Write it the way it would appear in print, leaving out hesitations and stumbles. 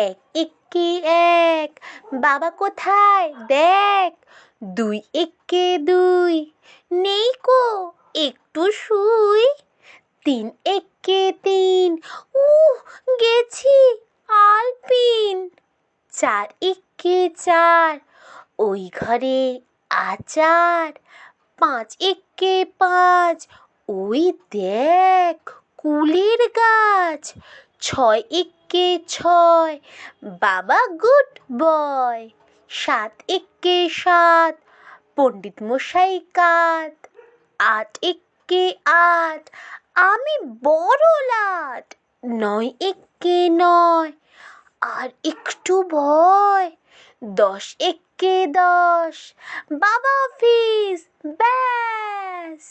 এক একে এক, বাবা কোথায় দেখ। দুই একে দুই, নেই কো একটু শুই। তিন একে তিন, গেছি আলপিন। চার একে চার, ওই ঘরে আচার। পাঁচ একে পাঁচ, ওই দেখ কুলের গাছ। ছয় একে ছয়, বাবা গুড বয়। সাত একে সাত, পণ্ডিত মশাই কাত। আট একে আট, আমি বড় লাট। নয় একে নয়, আর একটু ভয়। দশ একে দশ, বাবা অফিস ব্যাস।